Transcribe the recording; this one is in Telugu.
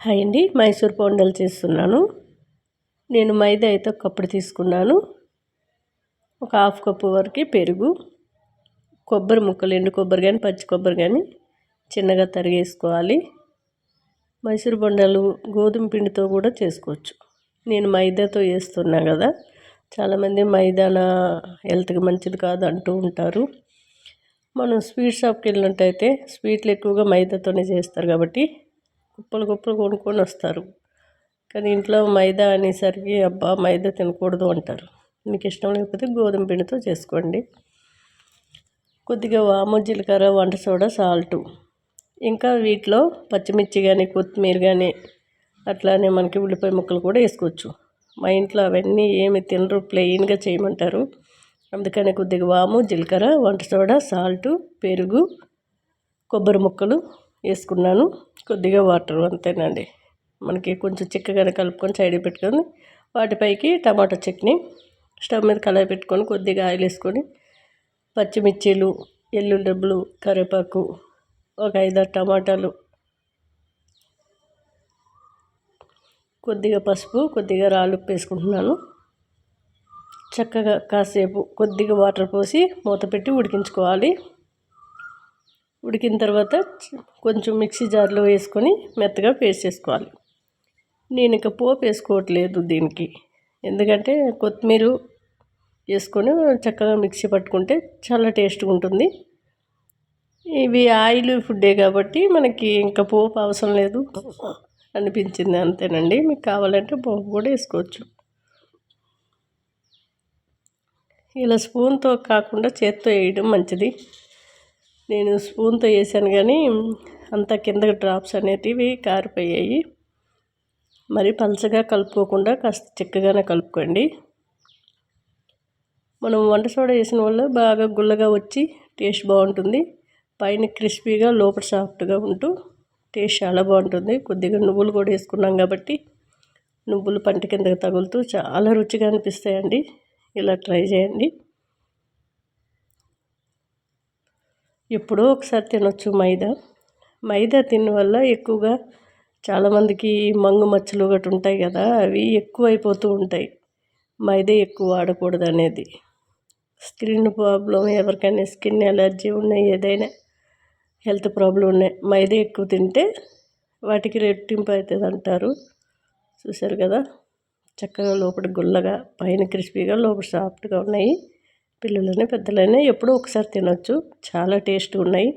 హాయ్ అండి, మైసూర్ బోండాలు చేస్తున్నాను. నేను మైదా అయితే ఒక కప్పుడు తీసుకున్నాను. ఒక హాఫ్ కప్పు వరకు పెరుగు, కొబ్బరి ముక్కలు, ఎండు కొబ్బరి కానీ పచ్చి కొబ్బరి కానీ చిన్నగా తరిగేసుకోవాలి. మైసూర్ బోండాలు గోధుమ పిండితో కూడా చేసుకోవచ్చు. నేను మైదాతో చేస్తున్నా కదా, చాలామంది మైదాన హెల్త్కి మంచిది కాదు అంటూ ఉంటారు. మనం స్వీట్ షాప్కి వెళ్ళినట్టయితే స్వీట్లు ఎక్కువగా మైదాతోనే చేస్తారు కాబట్టి కుప్పలు కుప్పలు కొనుక్కొని వస్తారు. కానీ ఇంట్లో మైదా అనేసరికి అబ్బా మైదా తినకూడదు అంటారు. మీకు ఇష్టం లేకపోతే గోధుమ పిండితో చేసుకోండి. కొద్దిగా వాము, జీలకర్ర, వంట సోడా, సాల్టు, ఇంకా వీటిలో పచ్చిమిర్చి కానీ కొత్తిమీర కానీ అట్లానే మనకి ఉల్లిపాయ ముక్కలు కూడా వేసుకోవచ్చు. మా ఇంట్లో అవన్నీ ఏమి తినరు, ప్లెయిన్గా చేయమంటారు. అందుకని కొద్దిగా వాము, జీలకర్ర, వంట సోడా, సాల్టు, పెరుగు, కొబ్బరి ముక్కలు వేసుకున్నాను. కొద్దిగా వాటర్, అంతేనండి. మనకి కొంచెం చిక్కగానే కలుపుకొని సైడ్కి పెట్టుకొని వాటిపైకి టమాటా చట్నీ స్టవ్ మీద కళాయి పెట్టుకొని కొద్దిగా ఆయిల్ వేసుకొని పచ్చిమిర్చీలు, ఎల్లుల్లి రెబ్బలు, కరివేపాకు, ఒక 5-6 టమాటాలు, కొద్దిగా పసుపు, కొద్దిగా రాళ్ళుప్పు వేసుకుంటున్నాను. చక్కగా కాసేపు కొద్దిగా వాటర్ పోసి మూత పెట్టి ఉడికించుకోవాలి. ఉడికిన తర్వాత కొంచెం మిక్సీ జార్లో వేసుకొని మెత్తగా పేస్ట్ చేసుకోవాలి. నేను ఇక పోపు వేసుకోవట్లేదు దీనికి, ఎందుకంటే కొత్తిమీర వేసుకొని చక్కగా మిక్సీ పట్టుకుంటే చాలా టేస్ట్గా ఉంటుంది. ఇవి ఆయిల్ ఫుడ్డే కాబట్టి మనకి ఇంకా పోపు అవసరం లేదు అనిపించింది, అంతేనండి. మీకు కావాలంటే పోపు కూడా వేసుకోవచ్చు. ఇలా స్పూన్తో కాకుండా చేత్తో వేయడం మంచిది. నేను స్పూన్తో వేసాను కానీ అంత కిందకి డ్రాప్స్ అనేటివి కారిపోయాయి. మరి పలచగా కలుపుకోకుండా కాస్త చిక్కగానే కలుపుకోండి. మనం వంట సోడా వేసిన వల్ల బాగా గుల్లగా వచ్చి టేస్ట్ బాగుంటుంది. పైన క్రిస్పీగా లోపల సాఫ్ట్గా ఉంటూ టేస్ట్ చాలా బాగుంటుంది. కొద్దిగా నువ్వులు కూడా వేసుకున్నాం కాబట్టి నువ్వులు పంట కిందకి తగులుతూ చాలా రుచిగా అనిపిస్తాయండి. ఇలా ట్రై చేయండి. ఎప్పుడో ఒకసారి తినొచ్చు మైదా తిన్న వల్ల ఎక్కువగా చాలామందికి మంగు మచ్చలు ఒకటి ఉంటాయి కదా, అవి ఎక్కువ అయిపోతూ ఉంటాయి. మైదా ఎక్కువ వాడకూడదు అనేది. స్కిన్ ప్రాబ్లం, ఎవరికైనా స్కిన్ ఎలర్జీ ఉన్నాయి, ఏదైనా హెల్త్ ప్రాబ్లం ఉన్నాయి, మైదా ఎక్కువ తింటే వాటికి రెట్టింపు అవుతుంది అంటారు. చూసారు కదా, చక్కగా లోపల గుల్లగా పైన క్రిస్పీగా లోపల సాఫ్ట్గా ఉన్నాయి. పిల్లలైనా పెద్దలైనా ఎప్పుడో ఒకసారి తినొచ్చు, చాలా టేస్ట్గా ఉన్నాయి.